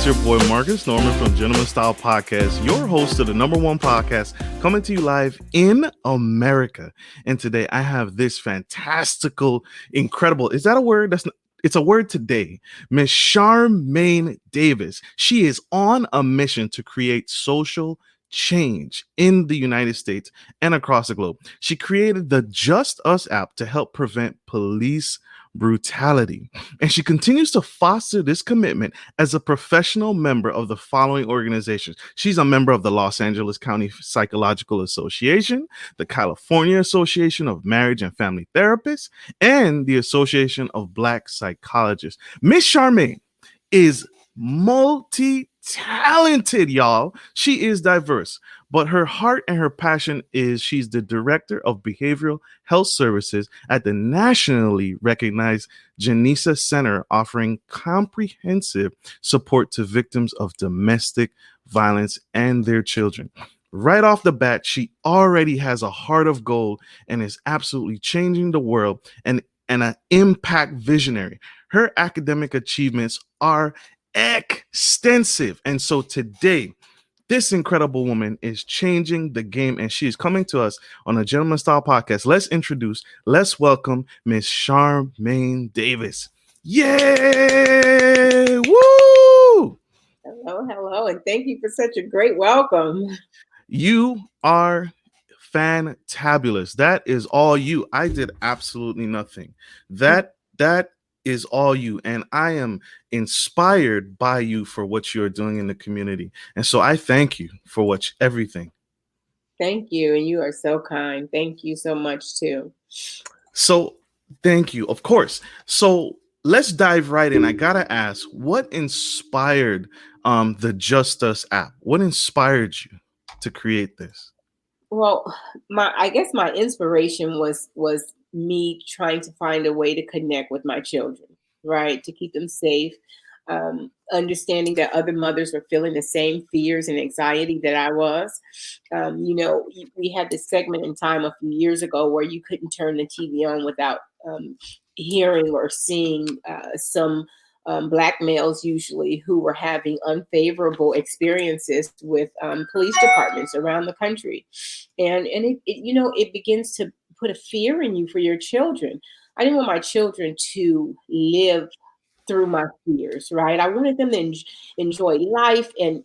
It's your boy Marcus Norman from Gentleman Style Podcast, your host of the #1 podcast, coming to you live in America. And today I have this fantastical, incredible, is that a word? It's a word today. Miss Charmine Davis. She is on a mission to create social change in the United States and across the globe. She created the Just Us app to help prevent police brutality. And she continues to foster this commitment as a professional member of the following organizations. She's a member of the Los Angeles County Psychological Association, the California Association of Marriage and Family Therapists, and the Association of Black Psychologists. Miss Charmine is multi-talented, y'all. She is diverse, but her heart and her passion is she's the director of behavioral health services at the nationally recognized Jenesse Center, offering comprehensive support to victims of domestic violence and their children. Right off the bat, she already has a heart of gold and is absolutely changing the world and an impact visionary. Her academic achievements are extensive. And so today, this incredible woman is changing the game, and she is coming to us on a Gentleman Style Podcast. Let's welcome Miss Charmine Davis. Yay! Woo! Hello, and thank you for such a great welcome. You are fantabulous. That is all you. I did absolutely nothing. That is all you, and I am inspired by you for what you're doing in the community. And so I thank you for everything. Thank you, and you are so kind. Thank you so much too. So thank you, of course. So let's dive right in. I gotta ask, what inspired the Just Us app? What inspired you to create this? Well, I guess my inspiration was me trying to find a way to connect with my children, right? To keep them safe, understanding that other mothers were feeling the same fears and anxiety that I was. We had this segment in time a few years ago where you couldn't turn the TV on without hearing or seeing some Black males usually who were having unfavorable experiences with police departments around the country. And it begins to put a fear in you for your children. I didn't want my children to live through my fears, right? I wanted them to enjoy life and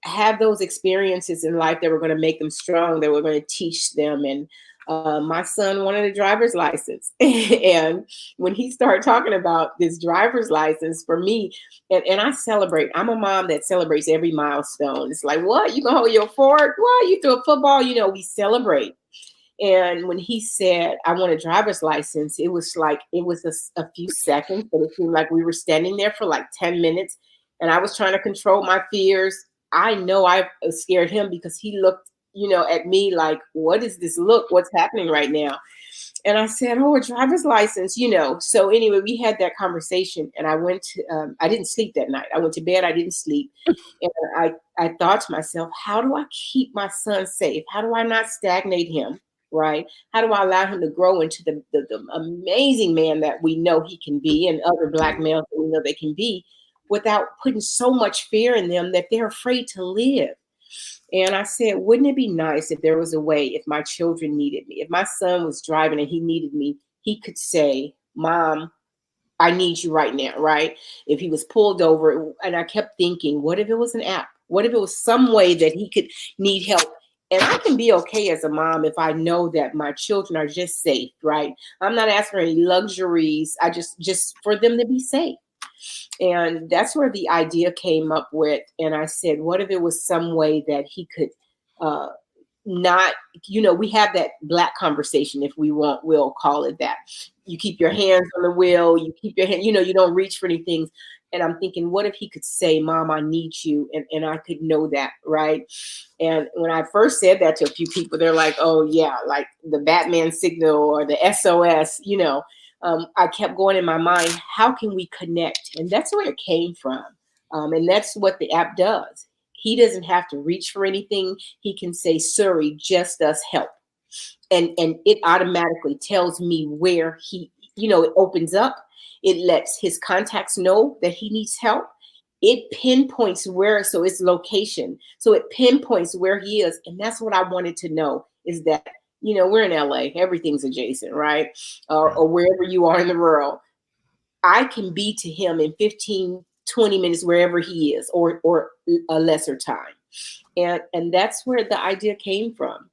have those experiences in life that were going to make them strong, that were going to teach them. And my son wanted a driver's license. And when he started talking about this driver's license for me, and I celebrate, I'm a mom that celebrates every milestone. It's like, what? You gonna hold your fork? What? You threw a football? We celebrate. And when he said, I want a driver's license, it was a few seconds, but it seemed like we were standing there for like 10 minutes. And I was trying to control my fears. I know I scared him because he looked at me like, what is this look? What's happening right now? And I said, oh, a driver's license, So anyway, we had that conversation, and I went to, I didn't sleep that night. I went to bed, I didn't sleep. And I thought to myself, how do I keep my son safe? How do I not stagnate him, right? How do I allow him to grow into the amazing man that we know he can be, and other Black males that we know they can be, without putting so much fear in them that they're afraid to live? And I said, wouldn't it be nice if there was a way, if my children needed me, if my son was driving and he needed me, he could say, Mom, I need you right now, right? If he was pulled over. And I kept thinking, what if it was an app? What if it was some way that he could need help? And I can be okay as a mom if I know that my children are just safe, right? I'm not asking for any luxuries. I just for them to be safe. And that's where the idea came up with. And I said, what if it was some way that he could not, we have that Black conversation, if we'll call it that. You keep your hands on the wheel, you keep your hand, you don't reach for anything. And I'm thinking, what if he could say, Mom, I need you? And I could know that, right? And when I first said that to a few people, they're like, oh yeah, like the Batman signal or the SOS, I kept going in my mind, how can we connect? And that's where it came from. And that's what the app does. He doesn't have to reach for anything. He can say, Siri, Just Us help. And it automatically tells me where it opens up It lets his contacts know that he needs help. It pinpoints where, so it's location. So it pinpoints where he is. And that's what I wanted to know, is that, we're in LA, everything's adjacent, right? Or wherever you are in the world. I can be to him in 15, 20 minutes, wherever he is, or a lesser time. And that's where the idea came from.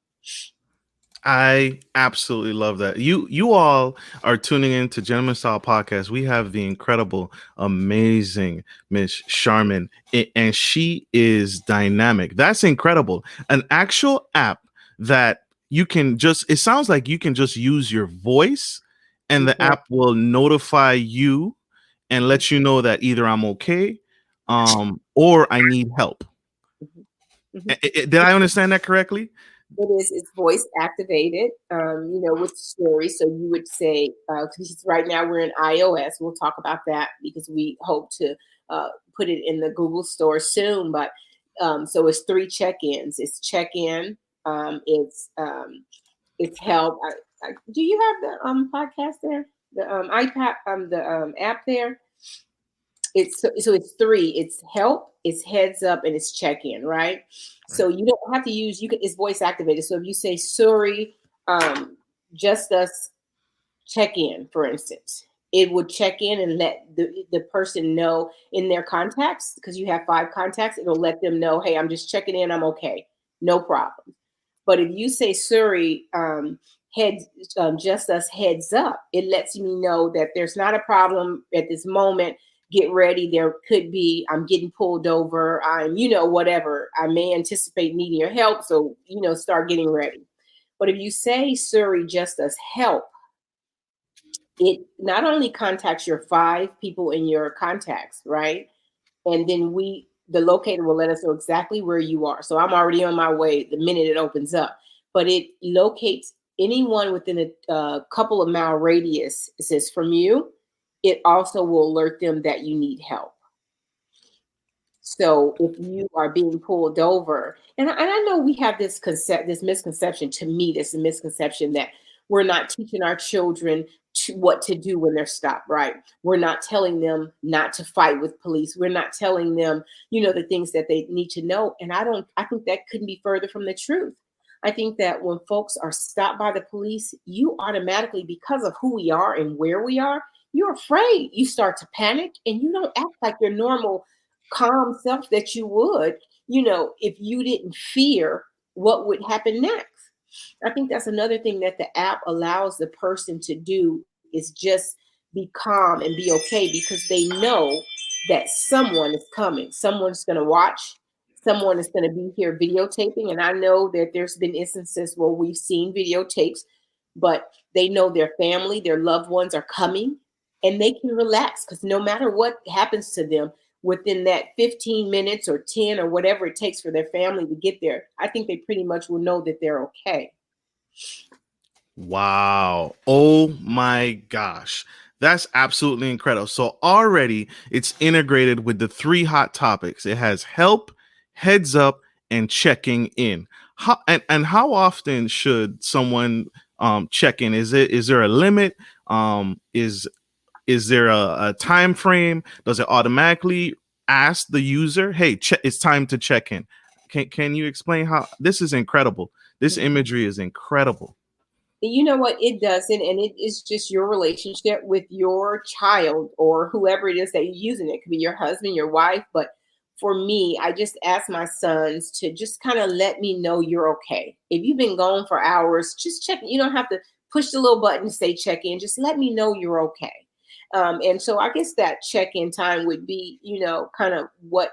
I absolutely love that. You all are tuning in to Gentleman Style Podcast. We have the incredible, amazing Miss Charmine, and she is dynamic. That's incredible. An actual app that you can just, it sounds like you can just use your voice and the app will notify you and let you know that either I'm okay, or I need help. Did I understand that correctly? It's voice activated, with stories. So you would say, because right now we're in iOS, we'll talk about that because we hope to put it in the Google store soon. But so it's 3 check-ins. It's check-in. It's help. Do you have the podcast there? The iPad, the app there? It's 3. It's help, it's heads up, and it's check-in, right? So you don't have to use, it's voice activated. So if you say, sorry, just us check in, for instance, it would check in and let the person know in their contacts, because you have 5 contacts, it'll let them know, hey, I'm just checking in, I'm okay, no problem. But if you say, sorry, just us heads up, it lets me know that there's not a problem at this moment. Get ready. There could be, I'm getting pulled over. I'm, whatever. I may anticipate needing your help. So, start getting ready. But if you say, sorry, just us help, it not only contacts your 5 people in your contacts, right? And then the locator will let us know exactly where you are. So I'm already on my way the minute it opens up. But it locates anyone within a couple of mile radius, it says, from you. It also will alert them that you need help. So if you are being pulled over, and I know we have this misconception, to me, this misconception that we're not teaching our children what to do when they're stopped, right? We're not telling them not to fight with police. We're not telling them, the things that they need to know. And I think that couldn't be further from the truth. I think that when folks are stopped by the police, you automatically, because of who we are and where we are, you're afraid. You start to panic and you don't act like your normal calm self that you would, if you didn't fear what would happen next. I think that's another thing that the app allows the person to do, is just be calm and be okay, because they know that someone is coming. Someone's going to watch. Someone is going to be here videotaping. And I know that there's been instances where we've seen videotapes, but they know their family, their loved ones are coming. And they can relax, because no matter what happens to them within that 15 minutes or 10 or whatever it takes for their family to get there, I think they pretty much will know that they're okay. Wow. Oh my gosh. That's absolutely incredible. So already it's integrated with the 3 hot topics. It has help, heads up, and checking in. How often should someone check in? Is there a limit? Is there a time frame? Does it automatically ask the user, hey, it's time to check in? Can you explain how this is incredible? This imagery is incredible. You know what? It doesn't. And it is just your relationship with your child or whoever it is that you're using. It could be your husband, your wife. But for me, I just ask my sons to just kind of let me know you're okay. If you've been gone for hours, just check. You don't have to push the little button to say check in. Just let me know you're okay. And so I guess that check-in time would be, kind of what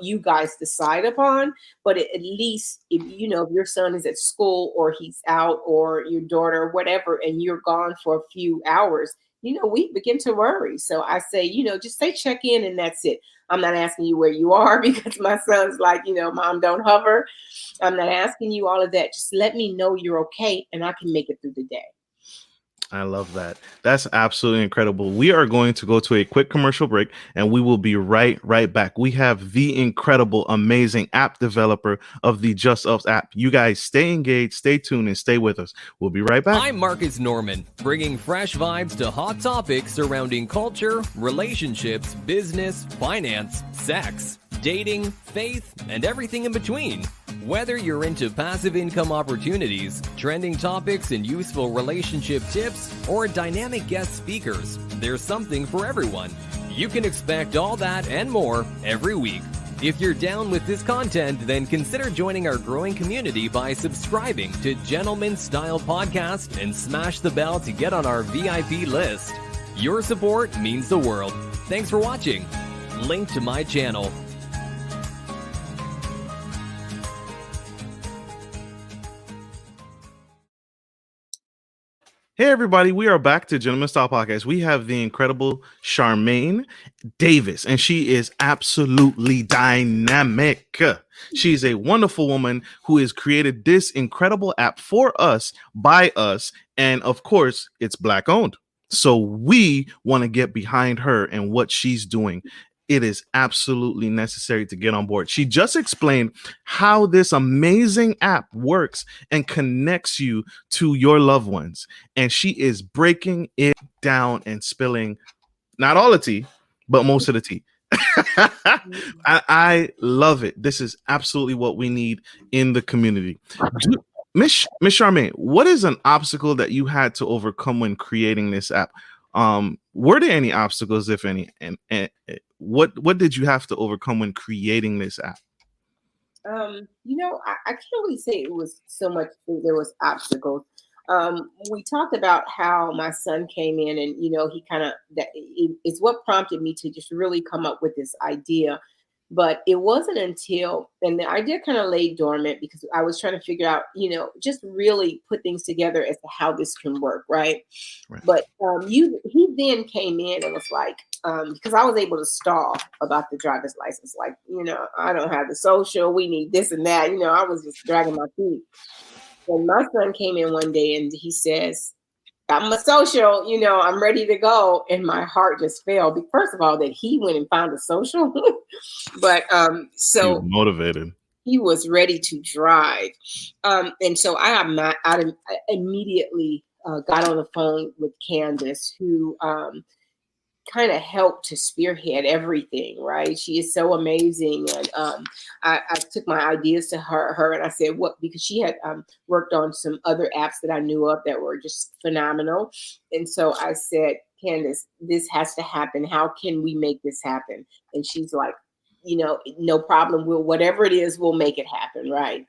you guys decide upon. But at least if your son is at school or he's out, or your daughter, whatever, and you're gone for a few hours, we begin to worry. So I say, just say check in and that's it. I'm not asking you where you are, because my son's like, Mom, don't hover. I'm not asking you all of that. Just let me know you're okay and I can make it through the day. I love that. That's absolutely incredible. We are going to go to a quick commercial break and we will be right back. We have the incredible, amazing app developer of the Just Us app. You guys stay engaged, stay tuned, and stay with us. We'll be right back. I'm Marcus Norman, bringing fresh vibes to hot topics surrounding culture, relationships, business, finance, sex, dating, faith, and everything in between. Whether you're into passive income opportunities, trending topics and useful relationship tips, or dynamic guest speakers, there's something for everyone. You can expect all that and more every week. If you're down with this content, then consider joining our growing community by subscribing to Gentleman Style Podcast and smash the bell to get on our VIP list. Your support means the world. Thanks for watching. Link to my channel. Hey, everybody, we are back to Gentleman Style Podcast. We have the incredible Charmine Davis, and she is absolutely dynamic. She's a wonderful woman who has created this incredible app for us, by us, and of course, it's Black owned. So we want to get behind her and what she's doing. It is absolutely necessary to get on board. She just explained how this amazing app works and connects you to your loved ones. And she is breaking it down and spilling not all the tea, but most of the tea. I love it. This is absolutely what we need in the community. Miss Charmaine, what is an obstacle that you had to overcome when creating this app? Were there any obstacles, if any, and what did you have to overcome when creating this app? I can't really say it was so much there was obstacles. We talked about how my son came in and, he kind of, it's what prompted me to just really come up with this idea. But it wasn't until, and the idea kind of lay dormant because I was trying to figure out, just really put things together as to how this can work, right? But he then came in and was like, because I was able to stall about the driver's license, like, I don't have the social, we need this and that. I was just dragging my feet. And my son came in one day and he says, I'm a social, I'm ready to go. And my heart just fell. First of all, that he went and found a social, but so he was motivated. He was ready to drive. And so I immediately got on the phone with Candace, who kind of helped to spearhead everything, right? She is so amazing. And I took my ideas to her and I said, what, because she had worked on some other apps that I knew of that were just phenomenal. And so I said, Candace, this has to happen. How can we make this happen? And she's like, no problem. Whatever it is, we'll make it happen. Right.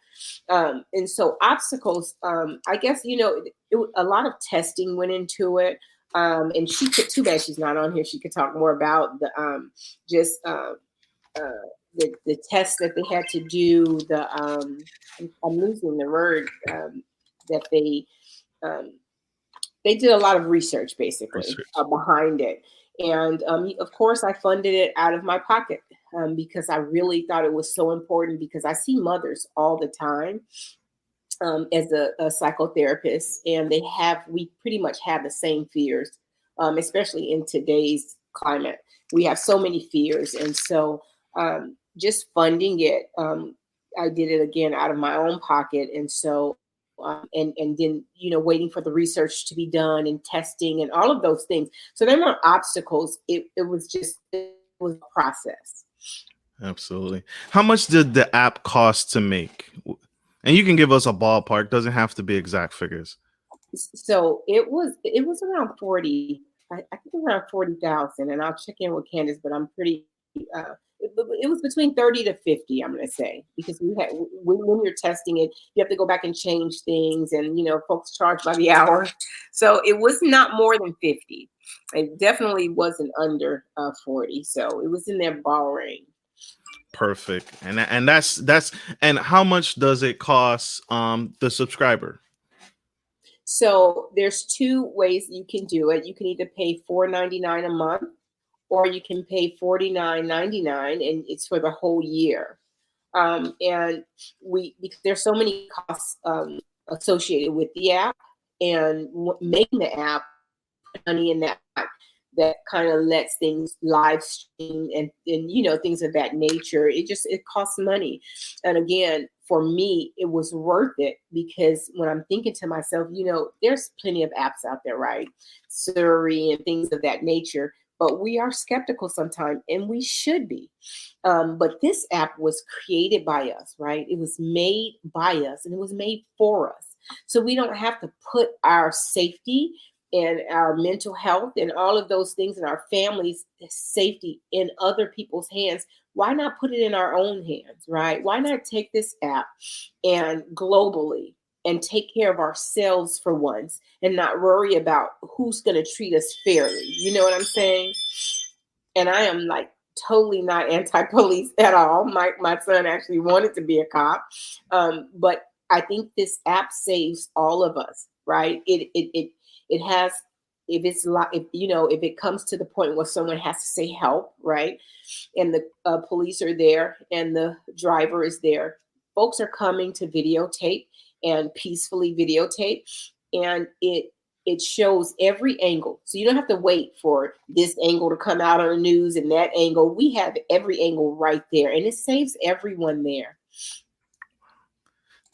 And so obstacles, I guess, a lot of testing went into it. And she could, too bad she's not on here. She could talk more about the the tests that they had to do. I'm losing the word that they did a lot of research basically behind it. And of course, I funded it out of my pocket because I really thought it was so important because I see mothers all the time. As a psychotherapist, and we pretty much have the same fears, especially in today's climate. We have so many fears. And so just funding it, I did it again out of my own pocket. And so, and then, waiting for the research to be done and testing and all of those things. So there weren't obstacles. It was a process. Absolutely. How much did the app cost to make? And you can give us a ballpark. Doesn't have to be exact figures. So it was around 40. I think around 40,000. And I'll check in with Candace, but I'm pretty. It was between 30 to 50. I'm going to say because when you're testing it, you have to go back and change things, and folks charge by the hour. So it was not more than 50. It definitely wasn't under 40. So it was in their ball range. Perfect. And that's and how much does it cost the subscriber? So there's two ways you can do it. You can either pay $4.99 a month, or you can pay $49.99, and it's for the whole year. And because there's so many costs associated with the app, and making the app money in that kind of lets things live stream and things of that nature. It costs money. And again, for me, it was worth it, because when I'm thinking to myself, there's plenty of apps out there, right? Surrey and things of that nature. But we are skeptical sometimes, and we should be. But this app was created by us, right? It was made by us, and it was made for us. So we don't have to put our safety and our mental health and all of those things and our families' safety in other people's hands. Why not put it in our own hands, right? Why not take this app and globally and take care of ourselves for once and not worry about who's going to treat us fairly? You know what I'm saying? And I am like totally not anti-police at all. My son actually wanted to be a cop. But I think this app saves all of us, right? It has, if it comes to the point where someone has to say help, right? And the police are there and the driver is there. Folks are coming to videotape and peacefully videotape, and it shows every angle. So you don't have to wait for this angle to come out on the news and that angle. We have every angle right there, and it saves everyone there.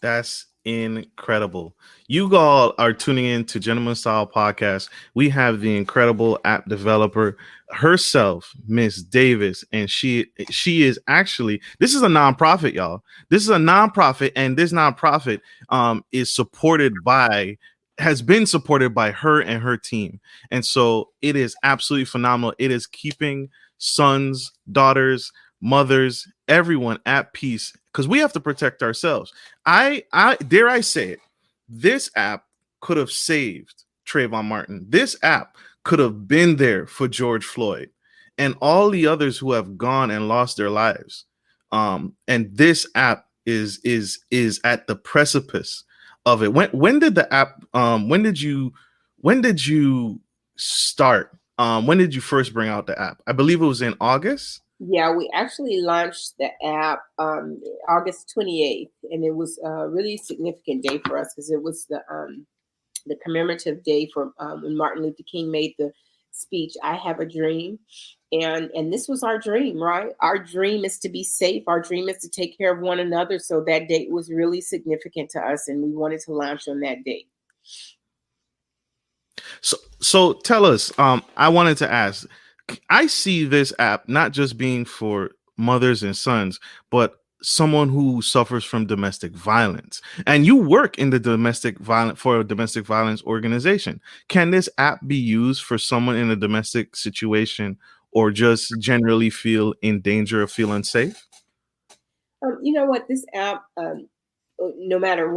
That's incredible. You all are tuning in to Gentleman Style Podcast. We have the incredible app developer herself, Miss Davis, and she is actually, this is a nonprofit, y'all. This is a nonprofit, and this nonprofit has been supported by her and her team. And so it is absolutely phenomenal. It is keeping sons, daughters, mothers, everyone at peace, because we have to protect ourselves. I dare I say it, this app could have saved Trayvon Martin. This app could have been there for George Floyd and all the others who have gone and lost their lives. And this app is at the precipice of it. When did the app? When did you start? When did you first bring out the app? I believe it was in August. Yeah, we actually launched the app August 28th, and it was a really significant day for us because it was the commemorative day for when Martin Luther King made the speech, "I have a dream," and this was our dream, right? Our dream is to be safe. Our dream is to take care of one another. So that date was really significant to us, and we wanted to launch on that date. So tell us. I wanted to ask. I see this app not just being for mothers and sons, but someone who suffers from domestic violence. And you work in the domestic violence organization. Can this app be used for someone in a domestic situation or just generally feel in danger or feel unsafe? You know what? This app, no matter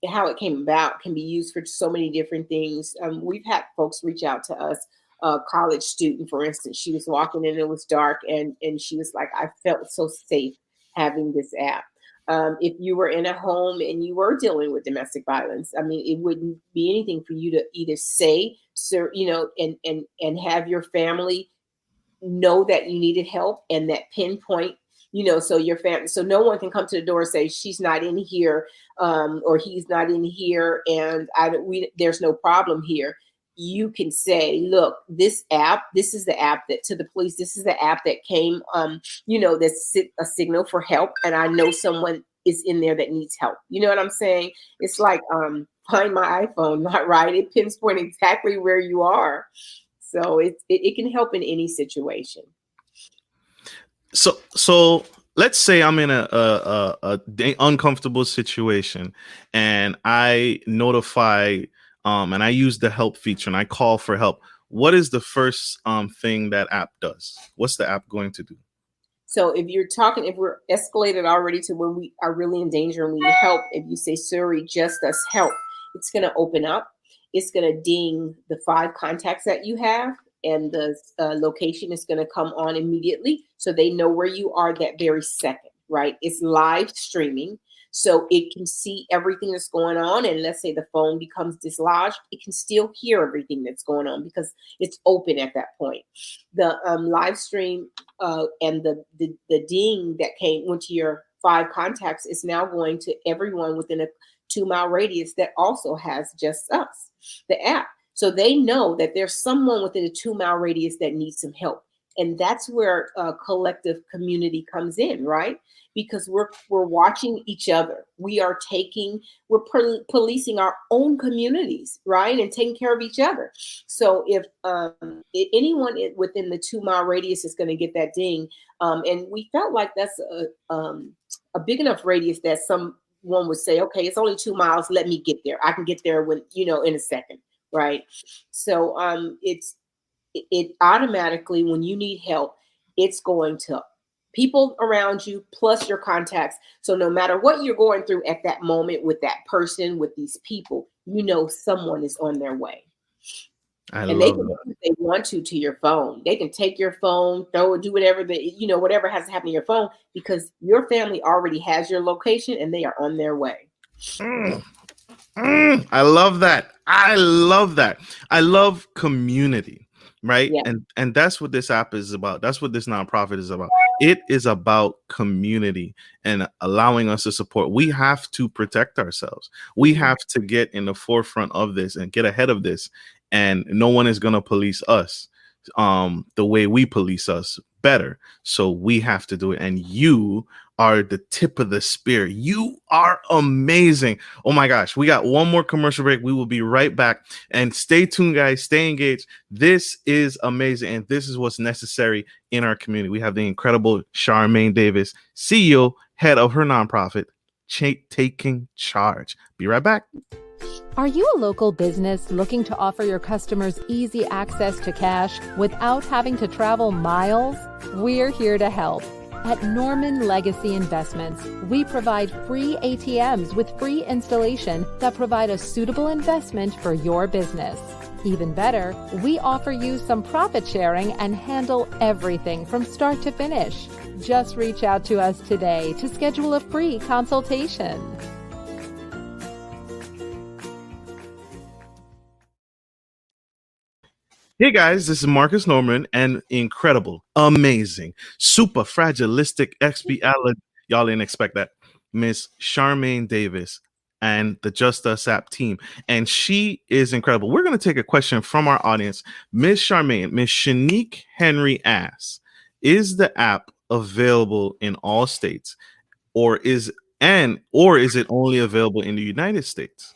how it came about, can be used for so many different things. We've had folks reach out to us. A college student, for instance, she was walking and it was dark, and she was like, "I felt so safe having this app." If you were in a home and you were dealing with domestic violence, I mean, it wouldn't be anything for you to either say, sir, and have your family know that you needed help, and that pinpoint, so your family, so no one can come to the door and say, "She's not in here," or "He's not in here, and there's no problem here." You can say, "Look, this is the app that to the police, this is the app that came, that's a signal for help. And I know someone is in there that needs help." You know what I'm saying? It's like, Find My iPhone, not right. It pinpoint exactly where you are. So it can help in any situation. So let's say I'm in a uncomfortable situation and I notify, and I use the help feature and I call for help. What is the first thing that app does? What's the app going to do? So if we're escalated already to when we are really in danger and we need help, if you say, "Surrey, just us help," it's going to open up. It's going to ding the 5 contacts that you have, and the location is going to come on immediately. So they know where you are that very second, right? It's live streaming. So it can see everything that's going on. And let's say the phone becomes dislodged, it can still hear everything that's going on because it's open at that point. The live stream and the ding that went to your 5 contacts is now going to everyone within a 2-mile radius that also has Just Us, the app. So they know that there's someone within a 2-mile radius that needs some help. And that's where collective community comes in, right? Because we're watching each other. We're policing our own communities, right? And taking care of each other. So if anyone within the 2-mile radius is going to get that ding, and we felt like that's a big enough radius that someone would say, okay, it's only 2 miles. Let me get there. I can get there in a second, right? So it automatically, when you need help, it's going to people around you plus your contacts. So no matter what you're going through at that moment with that person, with these people, someone is on their way. And they can do what they want to your phone. They can take your phone, do whatever whatever has to happen to your phone, because your family already has your location and they are on their way. I love that. I love community. Right. Yeah. And that's what this app is about. That's what this nonprofit is about. It is about community and allowing us to support. We have to protect ourselves. We have to get in the forefront of this and get ahead of this. And no one is going to police us the way we police us better. So we have to do it. And you are the tip of the spear. You are amazing. Oh my gosh. We got one more commercial break. We will be right back. And stay tuned, guys. Stay engaged. This is amazing. And this is what's necessary in our community. We have the incredible Charmine Davis, CEO, head of her nonprofit, Taking Charge. Be right back. Are you a local business looking to offer your customers easy access to cash without having to travel miles? We're here to help. At Norman Legacy Investments, we provide free ATMs with free installation that provide a suitable investment for your business. Even better, we offer you some profit sharing and handle everything from start to finish. Just reach out to us today to schedule a free consultation. Hey guys, this is Marcus Norman and incredible, amazing, super fragilistic y'all didn't expect that, Miss Charmine Davis and the Just Us app team. And she is incredible. We're going to take a question from our audience. Miss Charmine, Miss Shanique Henry asks, is the app available in all states or is it only available in the United States?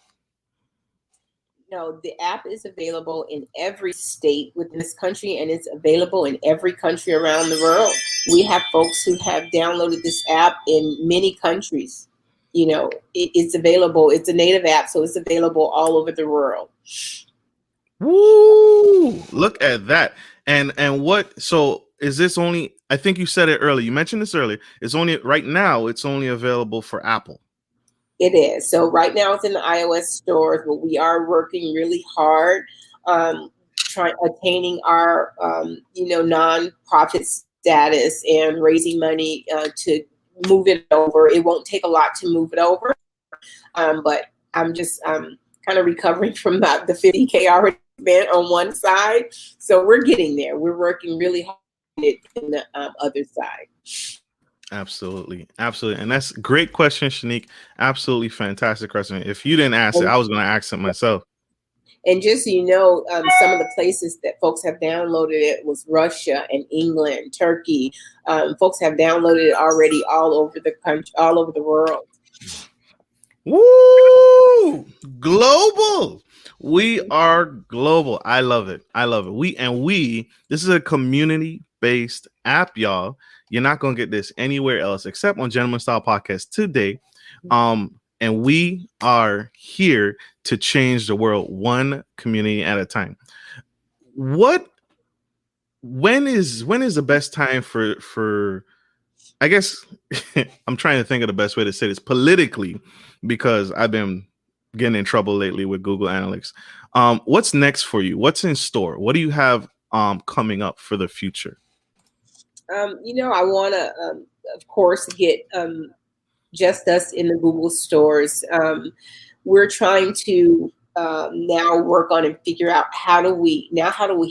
No, the app is available in every state within this country, and it's available in every country around the world. We have folks who have downloaded this app in many countries. It's available. It's a native app, so it's available all over the world. Woo! Look at that. And what? So is this only? I think you said it earlier. You mentioned this earlier. It's only right now. It's only available for Apple. It is. So right now it's in the iOS stores, but we are working really hard attaining our, nonprofit status and raising money to move it over. It won't take a lot to move it over, but I'm just kind of recovering from the $50K already spent on one side. So we're getting there. We're working really hard in the other side. Absolutely. And that's a great question, Shanique. Absolutely fantastic question. If you didn't ask it, I was going to ask it myself. And just so you know, some of the places that folks have downloaded it was Russia and England, Turkey. Folks have downloaded it already all over the country, all over the world. Woo! Global. We are global. I love it. This is a community-based app, y'all. You're not going to get this anywhere else except on Gentleman Style Podcast today. And we are here to change the world one community at a time. When is the best time for I guess I'm trying to think of the best way to say this politically, because I've been getting in trouble lately with Google Analytics. What's next for you? What's in store? What do you have coming up for the future? I want to, of course, get Just Us in the Google stores. We're trying to now work on and figure out how do we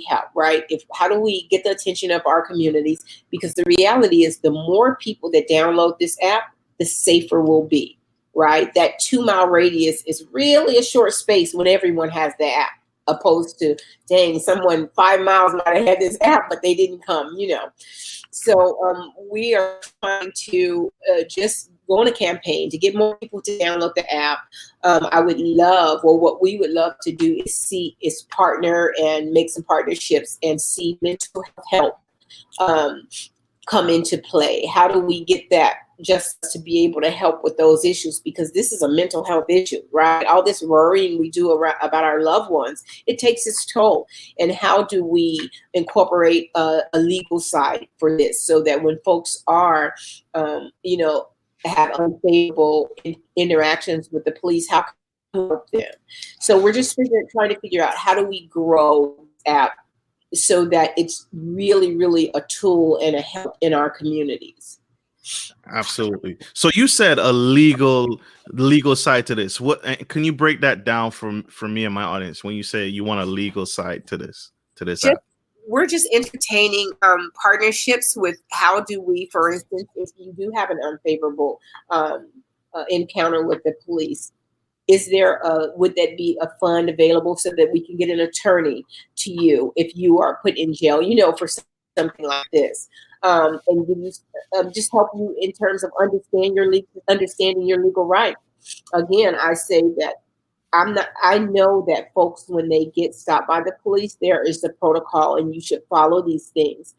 help, right? How do we get the attention of our communities? Because the reality is the more people that download this app, the safer we'll be, right? That 2-mile radius is really a short space when everyone has the app. opposed to, dang, someone 5 miles might have had this app, but they didn't come, So we are trying to just go on a campaign to get more people to download the app. I would love, or what we would love to do is partner and make some partnerships and see mental health come into play. How do we get that just to be able to help with those issues? Because this is a mental health issue, right? All this worrying we do about our loved ones, it takes its toll. And how do we incorporate a legal side for this so that when folks are, have unfavorable interactions with the police, how can we help them? So we're just trying to figure out how do we grow app so that it's really, really a tool and a help in our communities. Absolutely. So you said a legal side to this. What can you break that down for me and my audience when you say you want a legal side to this app? We're just entertaining partnerships with how do we, for instance, if you do have an unfavorable encounter with the police, would that be a fund available so that we can get an attorney to you if you are put in jail, for something like this, and just help you in terms of understanding your legal rights. Again, I say that I know that folks, when they get stopped by the police, there is the protocol and you should follow these things.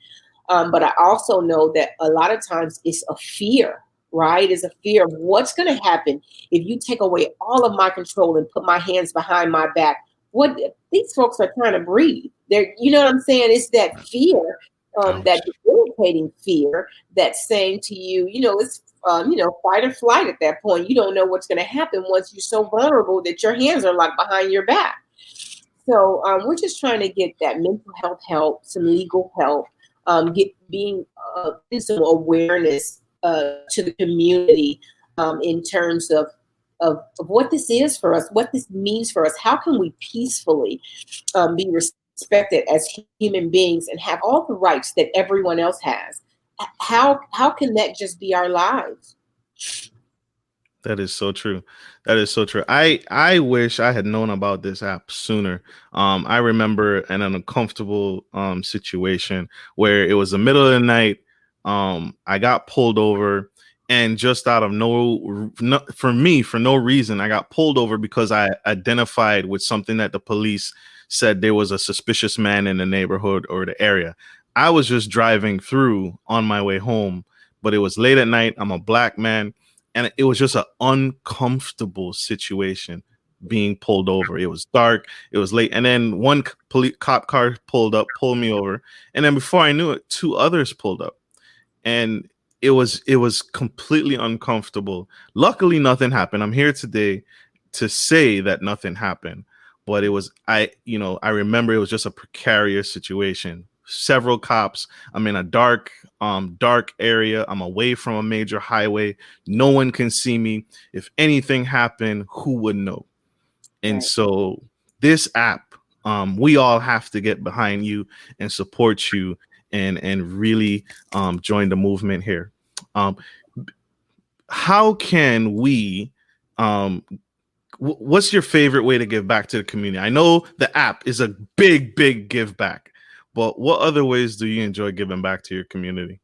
But I also know that a lot of times it's a fear, right? It's a fear of what's going to happen if you take away all of my control and put my hands behind my back. What these folks are trying to breathe. You know what I'm saying? It's that fear, that debilitating fear that's saying to you, it's fight or flight at that point. You don't know what's going to happen once you're so vulnerable that your hands are locked behind your back. So we're just trying to get that mental health help, some legal help, some awareness to the community in terms of what this is for us, what this means for us. How can we peacefully be respected as human beings and have all the rights that everyone else has? How can that just be our lives? That is so true. That is so true. I wish I had known about this app sooner. I remember an uncomfortable situation where it was the middle of the night. I got pulled over, and just out of for no reason, I got pulled over because I identified with something that the police said there was a suspicious man in the neighborhood or the area. I was just driving through on my way home, but it was late at night. I'm a black man, and it was just an uncomfortable situation being pulled over. It was dark. It was late. And then one cop car pulled me over. And then before I knew it, 2 others pulled up. And it was completely uncomfortable. Luckily, nothing happened. I'm here today to say that nothing happened. But I remember it was just a precarious situation. Several cops. I'm in a dark area. I'm away from a major highway. No one can see me. If anything happened, who would know? And Right. So this app, we all have to get behind you and support you and really join the movement here. How can we? What's your favorite way to give back to the community? I know the app is a big give back. But what other ways do you enjoy giving back to your community?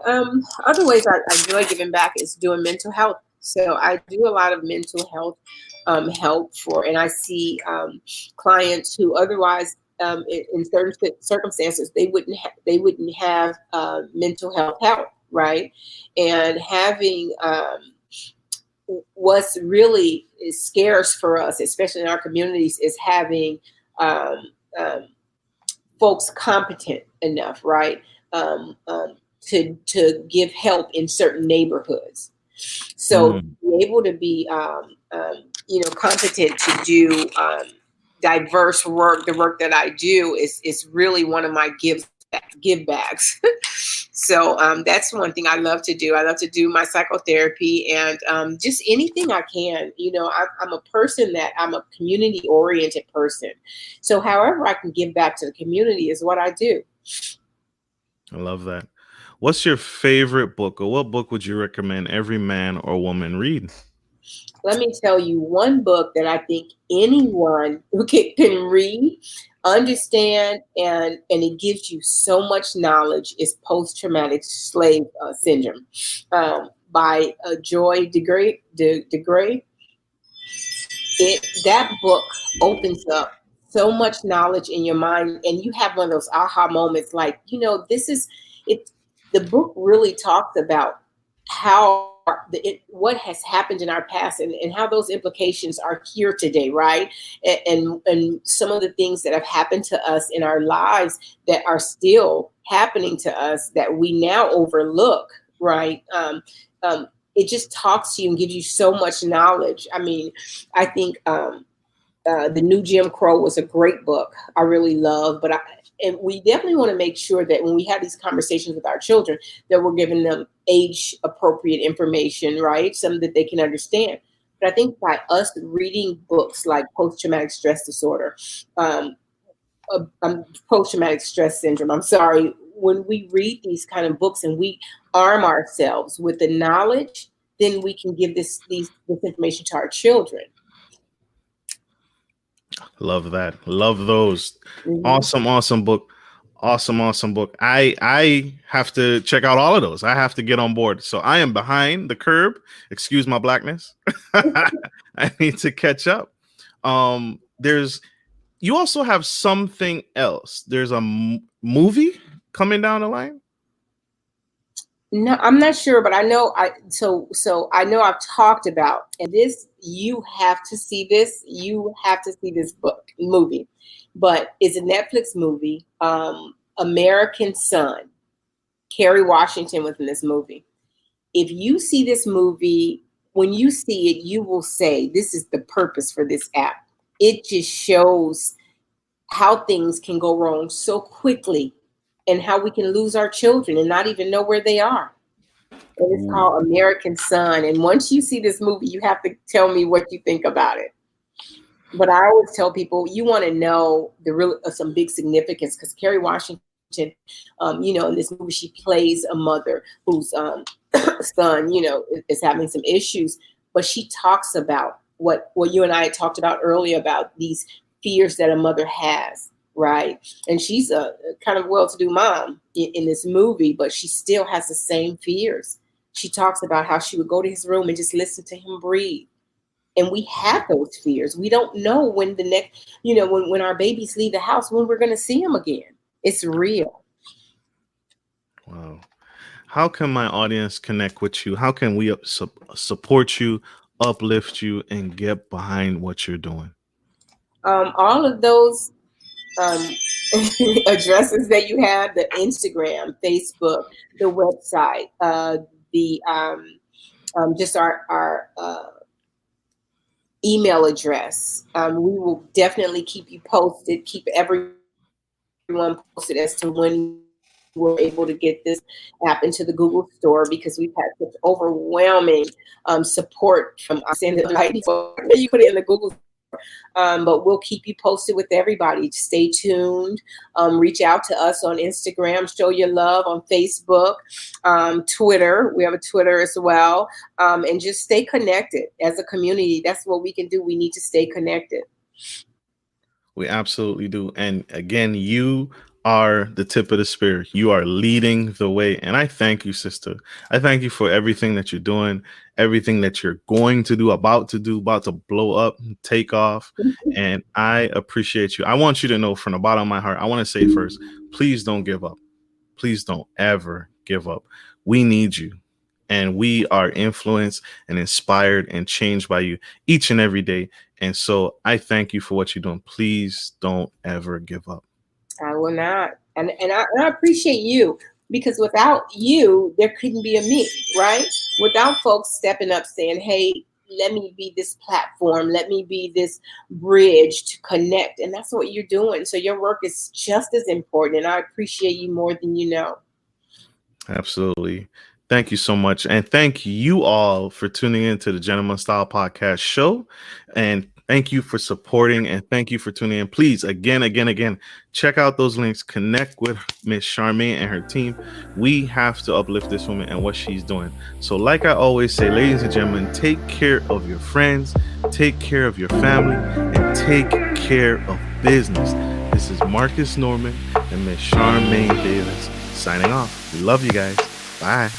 Other ways I enjoy giving back is doing mental health. So I do a lot of mental health help and I see clients who otherwise in certain circumstances they wouldn't have mental health help, right? And having what's really is scarce for us, especially in our communities, is having folks competent enough, right, to give help in certain neighborhoods. So be able to be, competent to do diverse work. The work that I do is really one of my give backs. So that's one thing I love to do. I love to do my psychotherapy and just anything I can. I'm a person that I'm a community oriented person. So however I can give back to the community is what I do. I love that. What's your favorite book, or what book would you recommend every man or woman read? Let me tell you one book that I think anyone who can read, understand, and it gives you so much knowledge is Post-Traumatic Slave Syndrome by Joy DeGray. That book opens up so much knowledge in your mind, and you have one of those aha moments, like, this is it. The book really talks about how what has happened in our past, and how those implications are here today, right? And some of the things that have happened to us in our lives that are still happening to us that we now overlook, right? It just talks to you and gives you so much knowledge. I mean, I think The New Jim Crow was a great book. I really love, and we definitely want to make sure that when we have these conversations with our children, that we're giving them age appropriate information, right? Something that they can understand. But I think by us reading books like Post-Traumatic Stress Disorder, Post-Traumatic Stress Syndrome, I'm sorry, when we read these kind of books and we arm ourselves with the knowledge, then we can give this information to our children. Love that. Love those. Mm-hmm. Awesome book. Awesome book. I have to check out all of those. I have to get on board. So I am behind the curve. Excuse my blackness. I need to catch up. You also have something else. There's a movie coming down the line. No, I'm not sure, but I know I know I've talked about, and this, you have to see this. You have to see this movie, but it's a Netflix movie. American Son. Kerry Washington was in this movie. If you see this movie, when you see it, you will say, this is the purpose for this app. It just shows how things can go wrong so quickly, and how we can lose our children and not even know where they are. And it's called American Son. And once you see this movie, you have to tell me what you think about it. But I always tell people, you want to know some big significance, because Kerry Washington, in this movie, she plays a mother whose son, is having some issues. But she talks about what you and I had talked about earlier, about these fears that a mother has. Right. And she's a kind of well-to-do mom in this movie, but she still has the same fears. She talks about how she would go to his room and just listen to him breathe. And we have those fears. We don't know when the next, when our babies leave the house, when we're going to see them again. It's real. Wow. How can my audience connect with you? How can we support you, uplift you, and get behind what you're doing? All of those addresses that you have, the Instagram, Facebook, the website, just our email address. We will definitely keep you posted, keep everyone posted as to when we're able to get this app into the Google store, because we've had such overwhelming support from Sandra Bland. You put it in the Google store. But we'll keep you posted with everybody. Stay tuned. Reach out to us on Instagram. Show your love on Facebook, Twitter. We have a Twitter as well. And just stay connected as a community. That's what we can do. We need to stay connected. We absolutely do. And again, you are the tip of the spear. You are leading the way. And I thank you, sister. I thank you for everything that you're doing, everything that you're going to do, about to blow up, take off. And I appreciate you. I want you to know from the bottom of my heart, I want to say first, please don't give up. Please don't ever give up. We need you. And we are influenced and inspired and changed by you each and every day. And so I thank you for what you're doing. Please don't ever give up. I will not. And I appreciate you, because without you, there couldn't be a me, right? Without folks stepping up saying, hey, let me be this platform. Let me be this bridge to connect. And that's what you're doing. So your work is just as important. And I appreciate you more than you know. Absolutely. Thank you so much. And thank you all for tuning in to the Gentleman Style Podcast show. And Thank you for supporting and thank you for tuning in. Please, again, check out those links. Connect with Miss Charmine and her team. We have to uplift this woman and what she's doing. So like I always say, ladies and gentlemen, take care of your friends, take care of your family, and take care of business. This is Marcus Norman and Miss Charmine Davis signing off. We love you guys. Bye.